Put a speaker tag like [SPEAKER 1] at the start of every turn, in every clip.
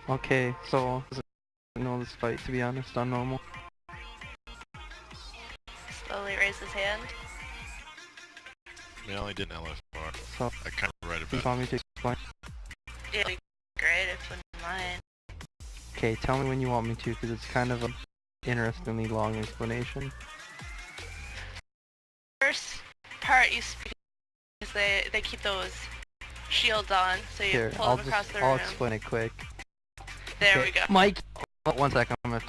[SPEAKER 1] Okay, so I know this fight, to be honest, on normal.
[SPEAKER 2] Slowly raise his hand.
[SPEAKER 3] I mean, I only did an LFR.
[SPEAKER 1] So,
[SPEAKER 3] I kind of read
[SPEAKER 1] you
[SPEAKER 3] about
[SPEAKER 1] want me to explain?
[SPEAKER 2] Yeah, it'd be great if you wouldn't mind.
[SPEAKER 1] Okay, tell me when you want me to, because it's kind of an interestingly long explanation.
[SPEAKER 2] First part you speak is they keep those shields on, so you
[SPEAKER 1] Here,
[SPEAKER 2] pull them across the room.
[SPEAKER 1] I'll explain it quick.
[SPEAKER 2] There
[SPEAKER 1] Okay,
[SPEAKER 2] we go.
[SPEAKER 1] Mike, oh, 1 second, I'm gonna...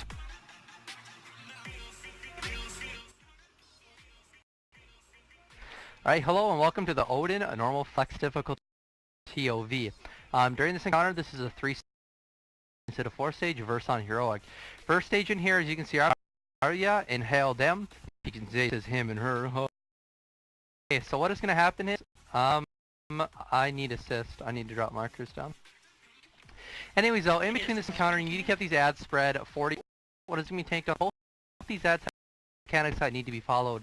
[SPEAKER 1] Alright, hello and welcome to the Odin, a normal flex difficulty TOV. During this encounter, this is a 3 instead of 4 stage verse on heroic. First stage in here, as you can see, Arya and Hail them. You can say it's him and her. Okay, so what is going to happen is, I need assist. I need to drop markers down. Anyways, though, in between this encounter, you need to keep these ads spread 40. What is going to be tanked on? Both these ads have mechanics that need to be followed.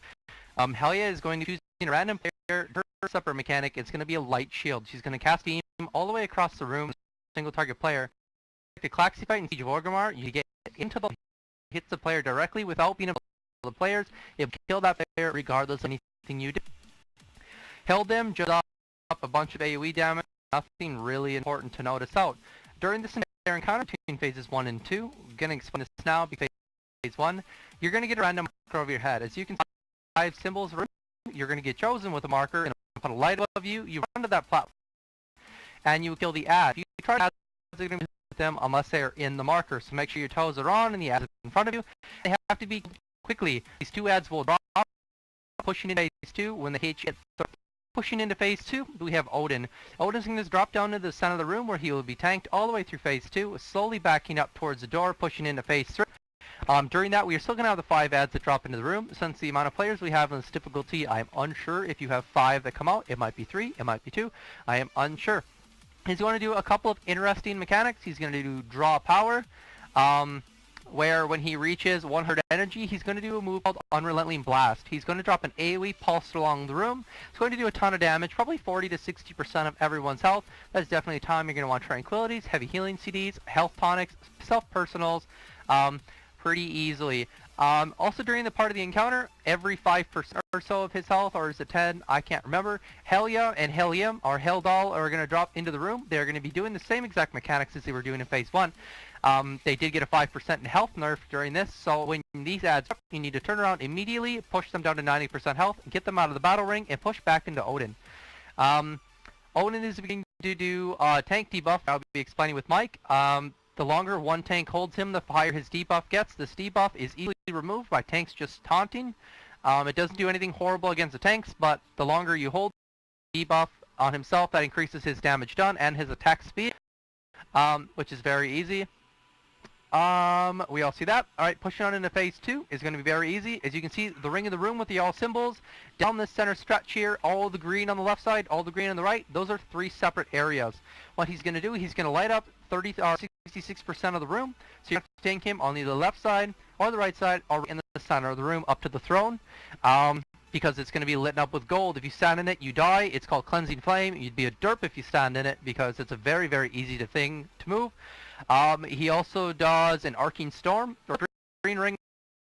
[SPEAKER 1] Helia is going to use a random player, her separate mechanic. It's going to be a light shield. She's going to cast beam all the way across the room, single target player. The Claxy fight in Siege of Orgrimmar, you get into the hits the player directly without being able to the players. It will kill that player regardless of anything you do. Held them, just up a bunch of AoE damage. Nothing really important to notice out. During this entire encounter between phases 1 and 2, I'm going to explain this now because phase 1, you're going to get a random marker over your head. As you can see, 5 symbols, you're going to get chosen with a marker and put a light above you. You run to that platform and you kill the ad. If you try to add, they're going to hit them unless they're in the marker. So make sure your toes are on and the ad is in front of you. They have to be quickly. These 2 ads will drop, pushing into phase 2 when the H hits. Pushing into phase 2, we have Odin. Odin's going to drop down to the center of the room where he will be tanked all the way through phase 2, slowly backing up towards the door, pushing into phase 3. During that, we are still going to have the 5 ads that drop into the room. Since the amount of players we have in this difficulty, I'm unsure if you have 5 that come out. It might be 3, it might be 2. I am unsure. He's going to do a couple of interesting mechanics. He's going to do draw power, where when he reaches 100 energy, he's going to do a move called Unrelenting Blast. He's going to drop an AoE pulse along the room. It's going to do a ton of damage, probably 40 to 60% of everyone's health. That's definitely a time you're going to want Tranquilities, Heavy Healing CDs, Health Tonics, Self-Personals, pretty easily. Also during the part of the encounter, every 5% or so of his health, or is it 10? I can't remember. Helia and Helium, or Heldal, are going to drop into the room. They're going to be doing the same exact mechanics as they were doing in phase 1. They did get a 5% in health nerf during this, so when these ads up, you need to turn around immediately, push them down to 90% health, get them out of the battle ring, and push back into Odin. Odin is beginning to do tank debuff. I'll be explaining with Mike. The longer one tank holds him, the higher his debuff gets. This debuff is easily removed by tanks just taunting. It doesn't do anything horrible against the tanks, but the longer you hold the debuff on himself, that increases his damage done and his attack speed, which is very easy. We all see that. Alright, pushing on into phase 2 is going to be very easy. As you can see, the ring of the room with the all symbols. Down this center stretch here, all the green on the left side, all the green on the right, those are 3 separate areas. What he's going to do, he's going to light up 66% of the room. So you have to tank him on either the left side or the right side or in the center of the room up to the throne. Because it's going to be lit up with gold. If you stand in it, you die. It's called Cleansing Flame. You'd be a derp if you stand in it because it's a very, very easy thing to move. He also does an Arcing Storm, or green ring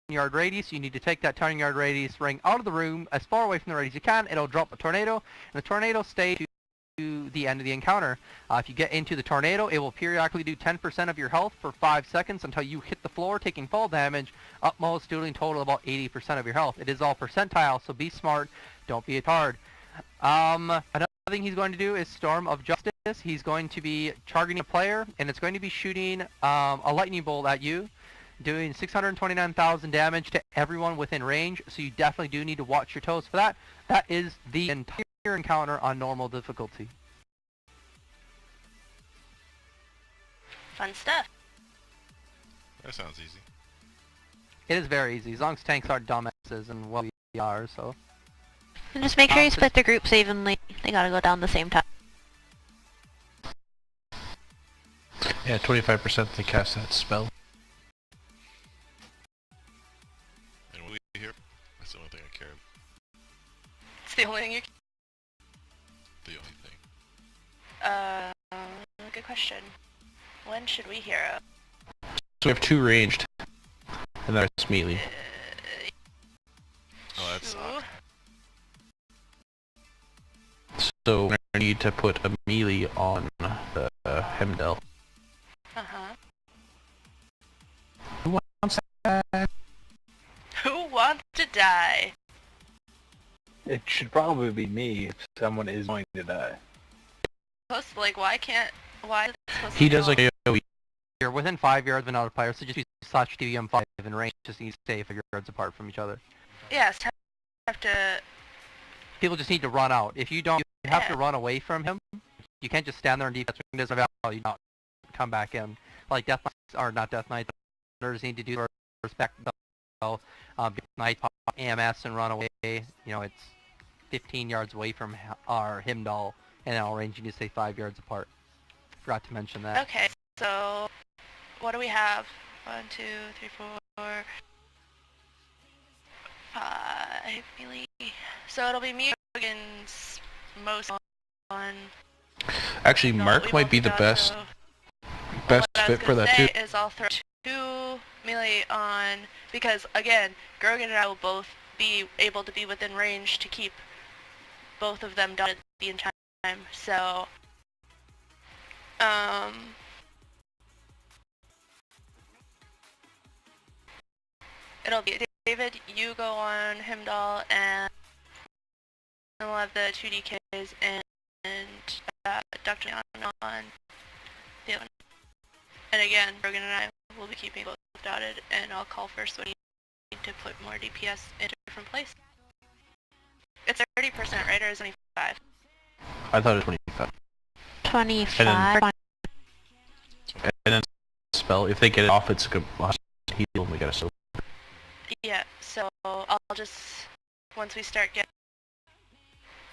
[SPEAKER 1] yard radius. You need to take that 10 yard radius ring out of the room as far away from the ring as you can. It'll drop a tornado, and the tornado stays to the end of the encounter. If you get into the tornado, it will periodically do 10% of your health for 5 seconds until you hit the floor, taking fall damage, utmost doing total about 80% of your health. It is all percentile, so be smart, don't be a tard. Another thing he's going to do is Storm of Justice. He's going to be targeting a player, and it's going to be shooting a lightning bolt at you, doing 629,000 damage to everyone within range, so you definitely do need to watch your toes for that. That is the entire encounter on normal difficulty.
[SPEAKER 2] Fun stuff.
[SPEAKER 3] That sounds easy.
[SPEAKER 1] It is very easy, as long as tanks aren't dumbasses, and well, we are, so.
[SPEAKER 4] And just make sure you split the groups evenly. They gotta go down the same time.
[SPEAKER 5] Yeah, 25% to cast that spell.
[SPEAKER 3] And will we hear? That's the only thing I care about.
[SPEAKER 2] It's the only thing you
[SPEAKER 3] The only thing.
[SPEAKER 2] Good question. What when should we hero?
[SPEAKER 5] So we have 2 ranged, and then it's melee.
[SPEAKER 3] Oh, that sucks.
[SPEAKER 5] So we're gonna need to put a melee on the Hemdell.
[SPEAKER 2] Uh-huh.
[SPEAKER 5] Who wants that?
[SPEAKER 2] Who wants to die?
[SPEAKER 6] It should probably be me if someone is going to die.
[SPEAKER 2] Supposed to, like, why is it supposed to
[SPEAKER 5] He
[SPEAKER 2] be
[SPEAKER 5] does like
[SPEAKER 2] all-
[SPEAKER 5] AoE.
[SPEAKER 1] You're within 5 yards of another player, so just use slash DVM5 in range, just need to stay 5 yards apart from each other.
[SPEAKER 2] Yes, have to...
[SPEAKER 1] People just need to run out. If you don't, you have to
[SPEAKER 2] Yeah.
[SPEAKER 1] run away from him. You can't just stand there and defense. There's a value, not come back in. Like Death Knights, or not Death Knights, others need to do respect Knight AMS and run away. You know, it's 15 yards away from our Himdall, and our range you need to stay 5 yards apart. Forgot to mention that.
[SPEAKER 2] Okay, so... What do we have? 1, 2, 3, 4, 5 melee. So it'll be me against most on...
[SPEAKER 5] Actually,
[SPEAKER 2] No,
[SPEAKER 5] Mark
[SPEAKER 2] we
[SPEAKER 5] might
[SPEAKER 2] both
[SPEAKER 5] be the
[SPEAKER 2] got,
[SPEAKER 5] best
[SPEAKER 2] so-
[SPEAKER 5] best
[SPEAKER 2] What I was
[SPEAKER 5] fit for
[SPEAKER 2] gonna
[SPEAKER 5] that
[SPEAKER 2] say
[SPEAKER 5] too.
[SPEAKER 2] is I'll throw 2 melee on, because again, Grogan and I will both be able to be within range to keep both of them done at the entire time, so... It'll be David, you go on Himdall, and we'll have the 2 DKs and Dr. Leon on the other one. And again, Rogan and I will be keeping both dotted, and I'll call first when you need to put more DPS in a different place. It's 30%, right, or is it 25?
[SPEAKER 5] I thought it was 25.
[SPEAKER 4] 25.
[SPEAKER 5] And then spell, if they get it off, it's a good heal, and we got a soap.
[SPEAKER 2] Yeah, so I'll just, once we start getting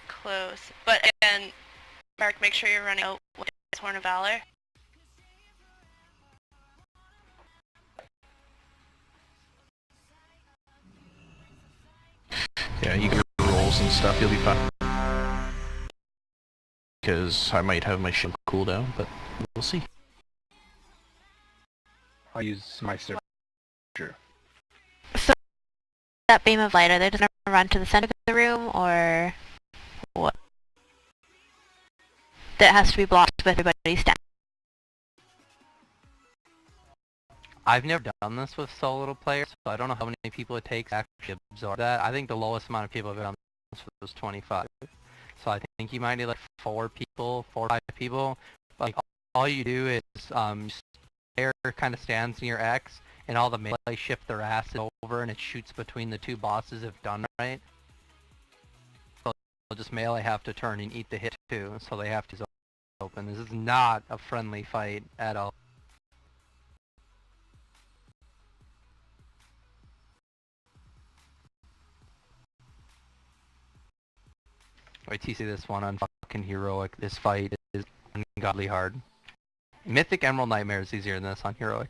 [SPEAKER 2] close, but again, Mark, make sure you're running out with Horn of Valor.
[SPEAKER 5] Yeah, you can do rolls and stuff, you'll be fine. Because I might have my shield cooldown, but we'll see.
[SPEAKER 6] I'll use my searcher.
[SPEAKER 4] So that beam of light, are they just gonna run to the center of the room, or what? That has to be blocked with everybody standing.
[SPEAKER 1] I've never done this with solo players, so I don't know how many people it takes to actually absorb that. I think the lowest amount of people I've done this was 25. So I think you might need like 4 people, 4 or 5 people. But like, all you do is air kind of stands near X, and all the melee shift their asses over, and it shoots between the 2 bosses if done right. So just melee have to turn and eat the hit too, so they have to open. This is not a friendly fight at all. Wait till you see this one on fucking Heroic. This fight is ungodly hard. Mythic Emerald Nightmare is easier than this on Heroic.